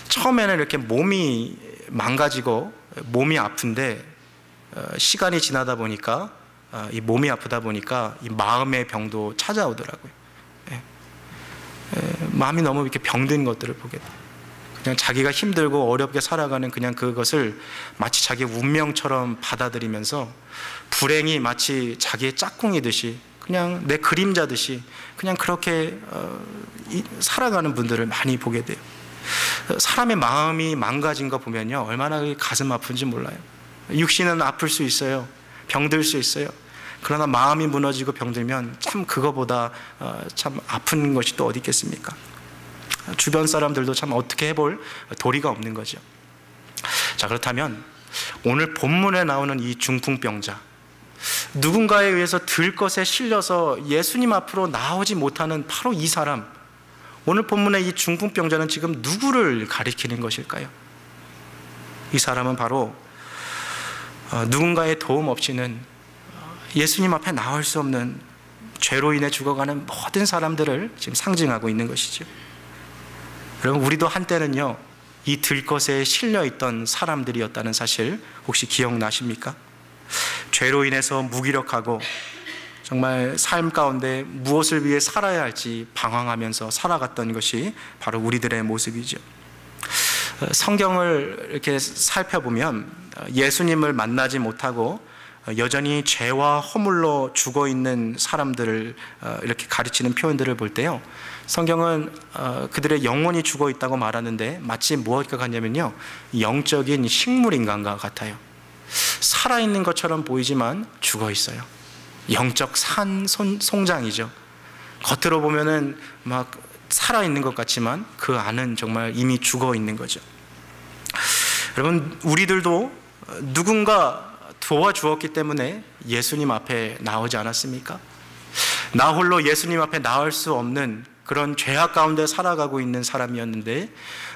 처음에는 이렇게 몸이 망가지고 몸이 아픈데 시간이 지나다 보니까 이 몸이 아프다 보니까 이 마음의 병도 찾아오더라고요. 마음이 너무 이렇게 병든 것들을 보게 돼요. 그냥 자기가 힘들고 어렵게 살아가는 그냥 그것을 마치 자기의 운명처럼 받아들이면서 불행이 마치 자기의 짝꿍이듯이 그냥 내 그림자듯이 그냥 그렇게 살아가는 분들을 많이 보게 돼요. 사람의 마음이 망가진 거 보면요, 얼마나 가슴 아픈지 몰라요. 육신은 아플 수 있어요. 병들 수 있어요. 그러나 마음이 무너지고 병들면 참 그거보다 참 아픈 것이 또 어디 있겠습니까? 주변 사람들도 참 어떻게 해볼 도리가 없는 거죠. 자, 그렇다면 오늘 본문에 나오는 이 중풍병자, 누군가에 의해서 들것에 실려서 예수님 앞으로 나오지 못하는 바로 이 사람, 오늘 본문의 이 중풍병자는 지금 누구를 가리키는 것일까요? 이 사람은 바로 누군가의 도움 없이는 예수님 앞에 나올 수 없는 죄로 인해 죽어가는 모든 사람들을 지금 상징하고 있는 것이죠. 여러분, 우리도 한때는요, 이 들것에 실려있던 사람들이었다는 사실 혹시 기억나십니까? 죄로 인해서 무기력하고 정말 삶 가운데 무엇을 위해 살아야 할지 방황하면서 살아갔던 것이 바로 우리들의 모습이죠. 성경을 이렇게 살펴보면 예수님을 만나지 못하고 여전히 죄와 허물로 죽어있는 사람들을 이렇게 가르치는 표현들을 볼 때요, 성경은 그들의 영혼이 죽어있다고 말하는데 마치 무엇과 같냐면요, 영적인 식물인간과 같아요. 살아있는 것처럼 보이지만 죽어있어요. 영적 송장이죠. 겉으로 보면은 막 살아있는 것 같지만 그 안은 정말 이미 죽어있는 거죠. 여러분, 우리들도 누군가 도와주었기 때문에 예수님 앞에 나오지 않았습니까? 나 홀로 예수님 앞에 나올 수 없는 그런 죄악 가운데 살아가고 있는 사람이었는데,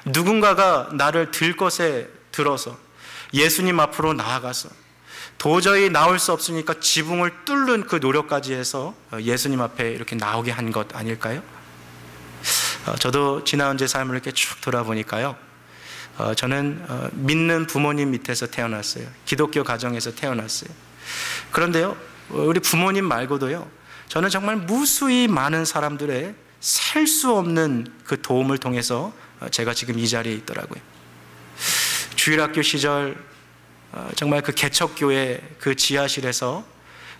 누군가가 나를 들것에 들어서 예수님 앞으로 나아가서 도저히 나올 수 없으니까 지붕을 뚫는 그 노력까지 해서 예수님 앞에 이렇게 나오게 한 것 아닐까요? 저도 지나온 제 삶을 이렇게 쭉 돌아보니까요, 저는 믿는 부모님 밑에서 태어났어요. 기독교 가정에서 태어났어요. 그런데요, 우리 부모님 말고도요, 저는 정말 무수히 많은 사람들의 셀 수 없는 그 도움을 통해서 제가 지금 이 자리에 있더라고요. 주일학교 시절 정말 그 개척교회 그 지하실에서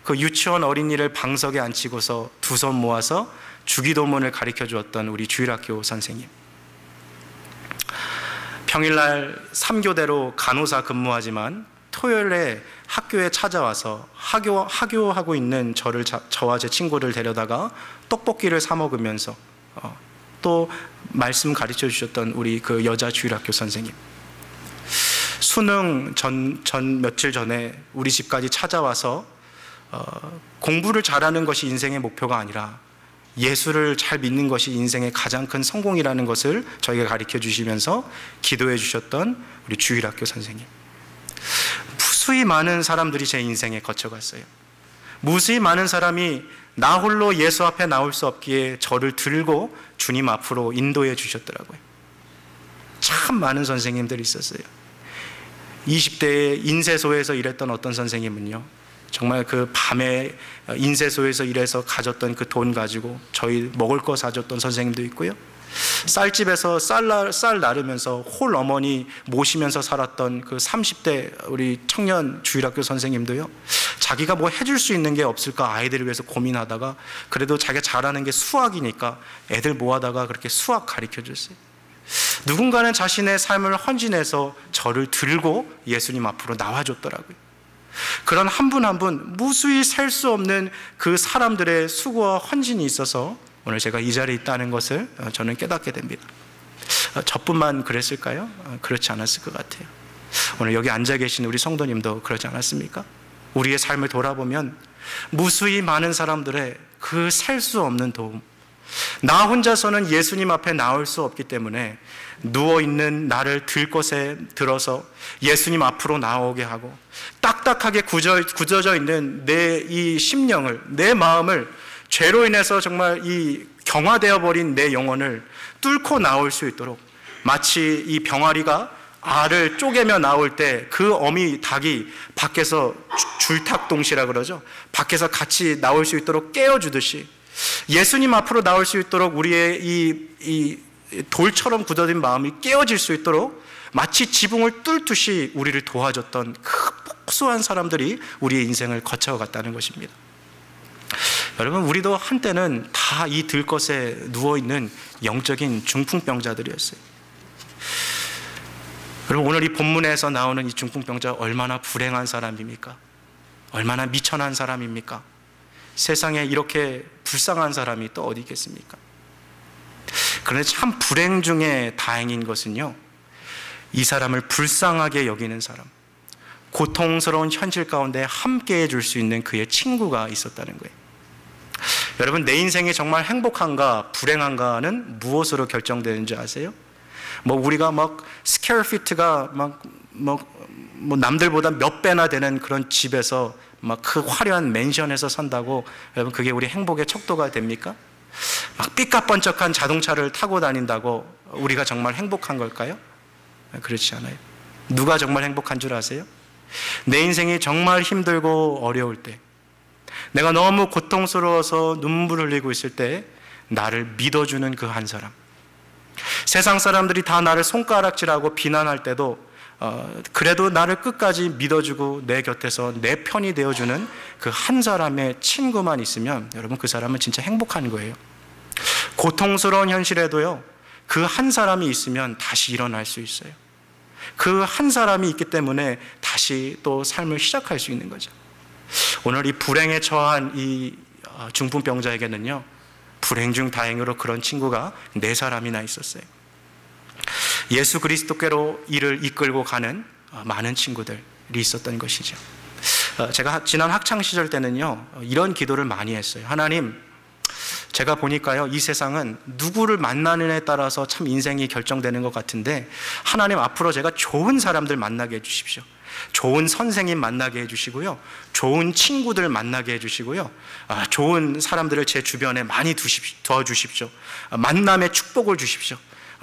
그 유치원 어린이를 방석에 앉히고서 두 손 모아서 주기도문을 가르쳐 주었던 우리 주일학교 선생님, 평일날 3교대로 간호사 근무하지만 토요일에 학교에 찾아와서 하교하고 있는 저와 제 친구를 데려다가 떡볶이를 사 먹으면서 또 말씀 가르쳐 주셨던 우리 그 여자 주일학교 선생님, 수능 전 며칠 전에 우리 집까지 찾아와서 공부를 잘하는 것이 인생의 목표가 아니라 예수를 잘 믿는 것이 인생의 가장 큰 성공이라는 것을 저에게 가르쳐 주시면서 기도해 주셨던 우리 주일학교 선생님, 무수히 많은 사람들이 제 인생에 거쳐갔어요. 무수히 많은 사람이 나 홀로 예수 앞에 나올 수 없기에 저를 들고 주님 앞으로 인도해 주셨더라고요. 참 많은 선생님들이 있었어요. 20대에 인쇄소에서 일했던 어떤 선생님은요, 정말 그 밤에 인쇄소에서 일해서 가졌던 그 돈 가지고 저희 먹을 거 사줬던 선생님도 있고요, 쌀집에서 쌀 나르면서 홀 어머니 모시면서 살았던 그 30대 우리 청년 주일학교 선생님도요, 자기가 뭐 해줄 수 있는 게 없을까 아이들을 위해서 고민하다가 그래도 자기가 잘하는 게 수학이니까 애들 모아다가 그렇게 수학 가르쳐 줬어요. 누군가는 자신의 삶을 헌신해서 저를 들고 예수님 앞으로 나와줬더라고요. 그런 한 분 한 분 무수히 셀 수 없는 그 사람들의 수고와 헌신이 있어서 오늘 제가 이 자리에 있다는 것을 저는 깨닫게 됩니다. 저뿐만 그랬을까요? 그렇지 않았을 것 같아요. 오늘 여기 앉아 계신 우리 성도님도 그러지 않았습니까? 우리의 삶을 돌아보면 무수히 많은 사람들의 그 셀 수 없는 도움, 나 혼자서는 예수님 앞에 나올 수 없기 때문에 누워있는 나를 들 곳에 들어서 예수님 앞으로 나오게 하고, 딱딱하게 굳어져 있는 내 이 심령을, 내 마음을, 죄로 인해서 정말 이 경화되어 버린 내 영혼을 뚫고 나올 수 있도록, 마치 이 병아리가 알을 쪼개며 나올 때 그 어미 닭이 밖에서 줄탁동시라 그러죠. 밖에서 같이 나올 수 있도록 깨워주듯이 예수님 앞으로 나올 수 있도록 우리의 이 돌처럼 굳어진 마음이 깨어질 수 있도록 마치 지붕을 뚫듯이 우리를 도와줬던 그 복수한 사람들이 우리의 인생을 거쳐갔다는 것입니다. 여러분, 우리도 한때는 다 이 들것에 누워있는 영적인 중풍병자들이었어요. 여러분, 오늘 이 본문에서 나오는 이 중풍병자 얼마나 불행한 사람입니까? 얼마나 미천한 사람입니까? 세상에 이렇게 불쌍한 사람이 또 어디 있겠습니까? 그런데 참 불행 중에 다행인 것은요, 이 사람을 불쌍하게 여기는 사람, 고통스러운 현실 가운데 함께 해줄 수 있는 그의 친구가 있었다는 거예요. 여러분, 내 인생이 정말 행복한가 불행한가는 무엇으로 결정되는지 아세요? 우리가 스퀘어피트가 남들보다 몇 배나 되는 그런 집에서 그 화려한 맨션에서 산다고 여러분 그게 우리 행복의 척도가 됩니까? 삐까뻔쩍한 자동차를 타고 다닌다고 우리가 정말 행복한 걸까요? 그렇지 않아요. 누가 정말 행복한 줄 아세요? 내 인생이 정말 힘들고 어려울 때, 내가 너무 고통스러워서 눈물 흘리고 있을 때 나를 믿어주는 그 한 사람, 세상 사람들이 다 나를 손가락질하고 비난할 때도 그래도 나를 끝까지 믿어주고 내 곁에서 내 편이 되어주는 그 한 사람의 친구만 있으면 여러분, 그 사람은 진짜 행복한 거예요. 고통스러운 현실에도요, 그 한 사람이 있으면 다시 일어날 수 있어요. 그 한 사람이 있기 때문에 다시 또 삶을 시작할 수 있는 거죠. 오늘 이 불행에 처한 이 중풍병자에게는요, 불행 중 다행으로 그런 친구가 4사람이나 있었어요. 예수 그리스도께로 이를 이끌고 가는 많은 친구들이 있었던 것이죠. 제가 지난 학창시절 때는요, 이런 기도를 많이 했어요. 하나님, 제가 보니까요, 이 세상은 누구를 만나는 에 따라서 참 인생이 결정되는 것 같은데, 하나님, 앞으로 제가 좋은 사람들 만나게 해주십시오. 좋은 선생님 만나게 해주시고요, 좋은 친구들 만나게 해주시고요, 좋은 사람들을 제 주변에 많이 도와주십시오. 만남의 축복을 주십시오.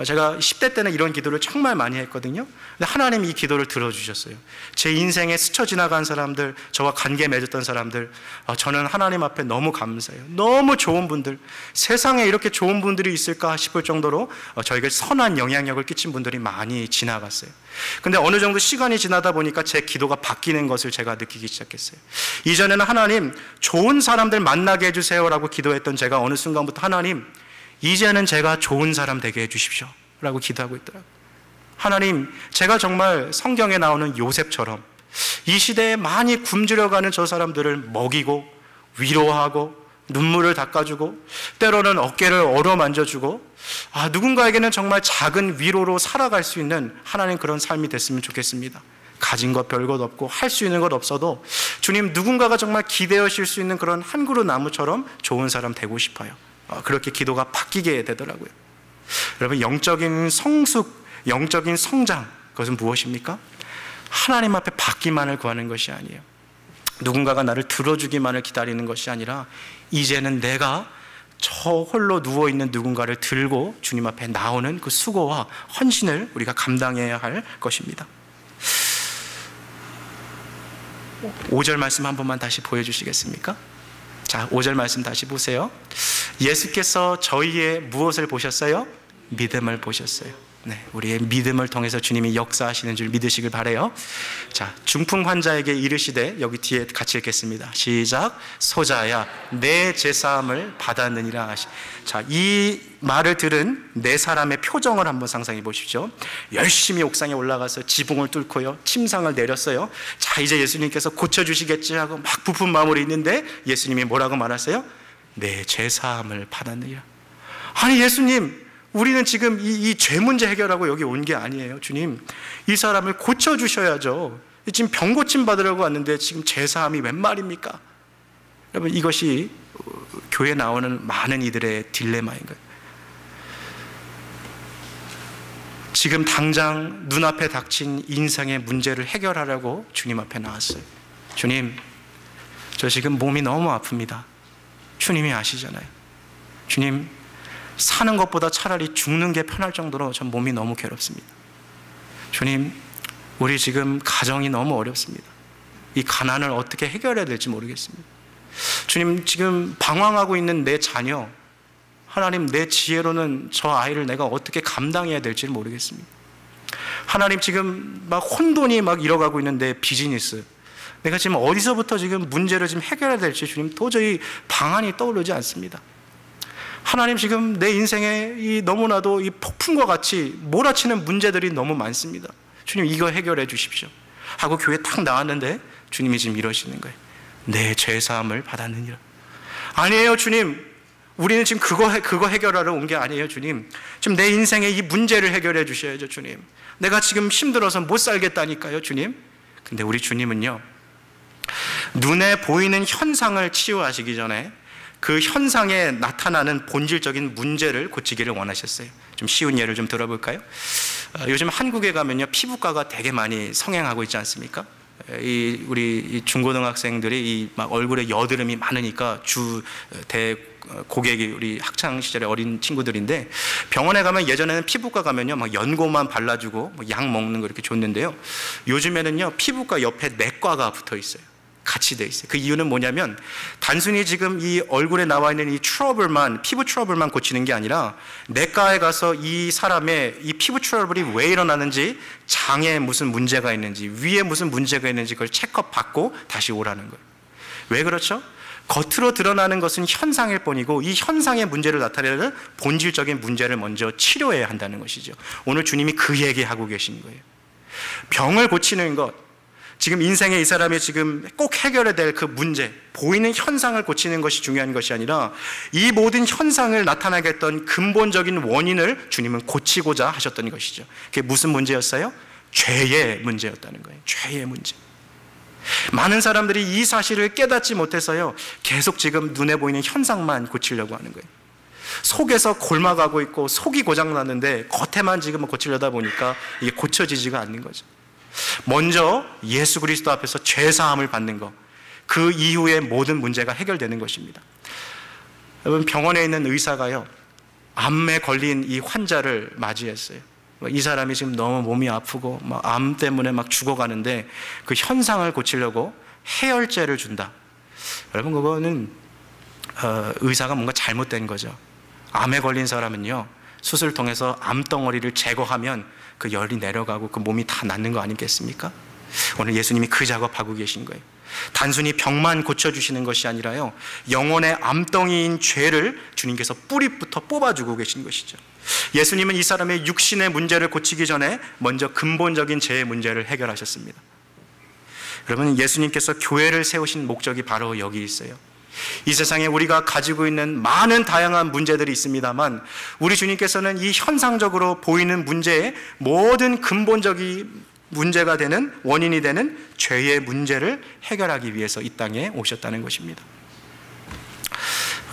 제가 10대 때는 이런 기도를 정말 많이 했거든요. 근데 하나님이 이 기도를 들어주셨어요. 제 인생에 스쳐 지나간 사람들, 저와 관계 맺었던 사람들, 저는 하나님 앞에 너무 감사해요. 너무 좋은 분들, 세상에 이렇게 좋은 분들이 있을까 싶을 정도로 저에게 선한 영향력을 끼친 분들이 많이 지나갔어요. 근데 어느 정도 시간이 지나다 보니까 제 기도가 바뀌는 것을 제가 느끼기 시작했어요. 이전에는 하나님, 좋은 사람들 만나게 해주세요 라고 기도했던 제가 어느 순간부터 하나님, 이제는 제가 좋은 사람 되게 해주십시오 라고 기도하고 있더라고요. 하나님, 제가 정말 성경에 나오는 요셉처럼 이 시대에 많이 굶주려가는 저 사람들을 먹이고 위로하고 눈물을 닦아주고 때로는 어깨를 어루만져주고 누군가에게는 정말 작은 위로로 살아갈 수 있는 하나님 그런 삶이 됐으면 좋겠습니다. 가진 것 별것 없고 할 수 있는 것 없어도 주님, 누군가가 정말 기대하실 수 있는 그런 한 그루 나무처럼 좋은 사람 되고 싶어요. 그렇게 기도가 바뀌게 되더라고요. 여러분, 영적인 성숙, 영적인 성장, 그것은 무엇입니까? 하나님 앞에 받기만을 구하는 것이 아니에요. 누군가가 나를 들어주기만을 기다리는 것이 아니라 이제는 내가 저 홀로 누워있는 누군가를 들고 주님 앞에 나오는 그 수고와 헌신을 우리가 감당해야 할 것입니다. 5절 말씀 한 번만 다시 보여주시겠습니까? 자, 5절 말씀 다시 보세요. 예수께서 저희의 무엇을 보셨어요? 믿음을 보셨어요. 네, 우리의 믿음을 통해서 주님이 역사하시는 줄 믿으시길 바라요. 자, 중풍 환자에게 이르시되, 여기 뒤에 같이 읽겠습니다. 시작. 소자야, 내 제사함을 받았느니라 하시. 자, 이 말을 들은 네 사람의 표정을 한번 상상해 보십시오. 열심히 옥상에 올라가서 지붕을 뚫고요, 침상을 내렸어요. 자, 이제 예수님께서 고쳐주시겠지 하고 막 부푼 마음으로 있는데 예수님이 뭐라고 말하세요? 내 제사함을 받았느니라. 아니 예수님, 우리는 지금 이 죄 문제 해결하고 여기 온 게 아니에요. 주님, 이 사람을 고쳐주셔야죠. 지금 병 고침 받으려고 왔는데 지금 제사함이 웬 말입니까? 여러분, 이것이 교회에 나오는 많은 이들의 딜레마인 거예요. 지금 당장 눈앞에 닥친 인생의 문제를 해결하려고 주님 앞에 나왔어요. 주님, 저 지금 몸이 너무 아픕니다. 주님이 아시잖아요. 주님, 사는 것보다 차라리 죽는 게 편할 정도로 전 몸이 너무 괴롭습니다. 주님, 우리 지금 가정이 너무 어렵습니다. 이 가난을 어떻게 해결해야 될지 모르겠습니다. 주님, 지금 방황하고 있는 내 자녀, 하나님, 내 지혜로는 저 아이를 내가 어떻게 감당해야 될지 모르겠습니다. 하나님, 지금 막 혼돈이 막 일어가고 있는 내 비즈니스, 내가 지금 어디서부터 지금 문제를 지금 해결해야 될지 주님 도저히 방안이 떠오르지 않습니다. 하나님, 지금 내 인생에 이 너무나도 이 폭풍과 같이 몰아치는 문제들이 너무 많습니다. 주님, 이거 해결해 주십시오 하고 교회에 딱 나왔는데 주님이 지금 이러시는 거예요. 내 죄사함을 받았느니라. 아니에요 주님, 우리는 지금 그거 해결하러 온 게 아니에요 주님. 지금 내 인생의 이 문제를 해결해 주셔야죠 주님. 내가 지금 힘들어서 못 살겠다니까요 주님. 근데 우리 주님은요, 눈에 보이는 현상을 치유하시기 전에 그 현상에 나타나는 본질적인 문제를 고치기를 원하셨어요. 좀 쉬운 예를 좀 들어볼까요? 요즘 한국에 가면요, 피부과가 되게 많이 성행하고 있지 않습니까? 우리 중고등학생들이 막 얼굴에 여드름이 많으니까 고객이 우리 학창 시절에 어린 친구들인데, 병원에 가면 예전에는 피부과 가면요 막 연고만 발라주고 약 먹는 거 이렇게 줬는데요, 요즘에는요 피부과 옆에 내과가 붙어 있어요. 같이 돼 있어요. 그 이유는 뭐냐면, 단순히 지금 이 얼굴에 나와 있는 이 트러블만, 피부 트러블만 고치는 게 아니라 내과에 가서 이 사람의 이 피부 트러블이 왜 일어나는지, 장에 무슨 문제가 있는지, 위에 무슨 문제가 있는지 그걸 체크업 받고 다시 오라는 거예요. 왜 그렇죠? 겉으로 드러나는 것은 현상일 뿐이고 이 현상의 문제를 나타내는 본질적인 문제를 먼저 치료해야 한다는 것이죠. 오늘 주님이 그 얘기하고 계신 거예요. 병을 고치는 것, 지금 인생에 이 사람이 지금 꼭 해결해야 될 그 문제, 보이는 현상을 고치는 것이 중요한 것이 아니라 이 모든 현상을 나타나게 했던 근본적인 원인을 주님은 고치고자 하셨던 것이죠. 그게 무슨 문제였어요? 죄의 문제였다는 거예요. 죄의 문제. 많은 사람들이 이 사실을 깨닫지 못해서요, 계속 지금 눈에 보이는 현상만 고치려고 하는 거예요. 속에서 골마가고 있고 속이 고장났는데 겉에만 지금 고치려다 보니까 이게 고쳐지지가 않는 거죠. 먼저 예수 그리스도 앞에서 죄사함을 받는 것, 그 이후에 모든 문제가 해결되는 것입니다. 여러분, 병원에 있는 의사가요, 암에 걸린 이 환자를 맞이했어요. 이 사람이 지금 너무 몸이 아프고 막 암 때문에 막 죽어가는데 그 현상을 고치려고 해열제를 준다. 여러분, 그거는 의사가 뭔가 잘못된 거죠. 암에 걸린 사람은요, 수술을 통해서 암덩어리를 제거하면 그 열이 내려가고 그 몸이 다 낫는 거 아니겠습니까? 오늘 예수님이 그 작업하고 계신 거예요. 단순히 병만 고쳐주시는 것이 아니라요, 영혼의 암덩이인 죄를 주님께서 뿌리부터 뽑아주고 계신 것이죠. 예수님은 이 사람의 육신의 문제를 고치기 전에 먼저 근본적인 죄의 문제를 해결하셨습니다. 여러분, 예수님께서 교회를 세우신 목적이 바로 여기 있어요. 이 세상에 우리가 가지고 있는 많은 다양한 문제들이 있습니다만, 우리 주님께서는 이 현상적으로 보이는 문제의 모든 근본적인 문제가 되는, 원인이 되는 죄의 문제를 해결하기 위해서 이 땅에 오셨다는 것입니다.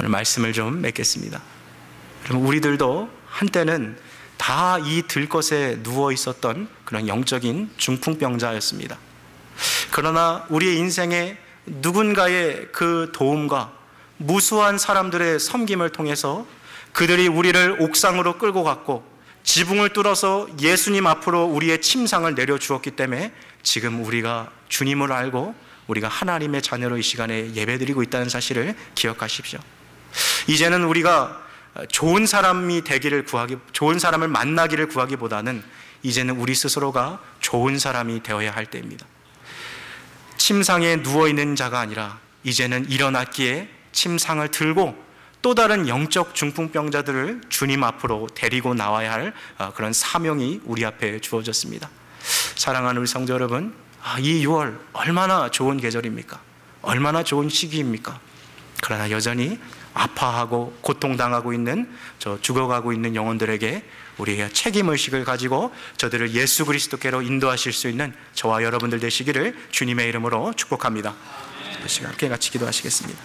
오늘 말씀을 좀 맺겠습니다. 여러분, 우리들도 한때는 다 이 들것에 누워 있었던 그런 영적인 중풍병자였습니다. 그러나 우리의 인생에 누군가의 그 도움과 무수한 사람들의 섬김을 통해서 그들이 우리를 옥상으로 끌고 갔고 지붕을 뚫어서 예수님 앞으로 우리의 침상을 내려주었기 때문에 지금 우리가 주님을 알고 우리가 하나님의 자녀로 이 시간에 예배드리고 있다는 사실을 기억하십시오. 이제는 우리가 좋은 사람이 되기를 좋은 사람을 만나기를 구하기보다는 이제는 우리 스스로가 좋은 사람이 되어야 할 때입니다. 침상에 누워있는 자가 아니라 이제는 일어났기에 침상을 들고 또 다른 영적 중풍병자들을 주님 앞으로 데리고 나와야 할 그런 사명이 우리 앞에 주어졌습니다. 사랑하는 우리 성도 여러분, 이 6월 얼마나 좋은 계절입니까? 얼마나 좋은 시기입니까? 그러나 여전히 아파하고 고통당하고 있는, 죽어가고 있는 영혼들에게 우리가 책임의식을 가지고 저들을 예수 그리스도께로 인도하실 수 있는 저와 여러분들 되시기를 주님의 이름으로 축복합니다. 이 시간 함께 같이 기도하시겠습니다.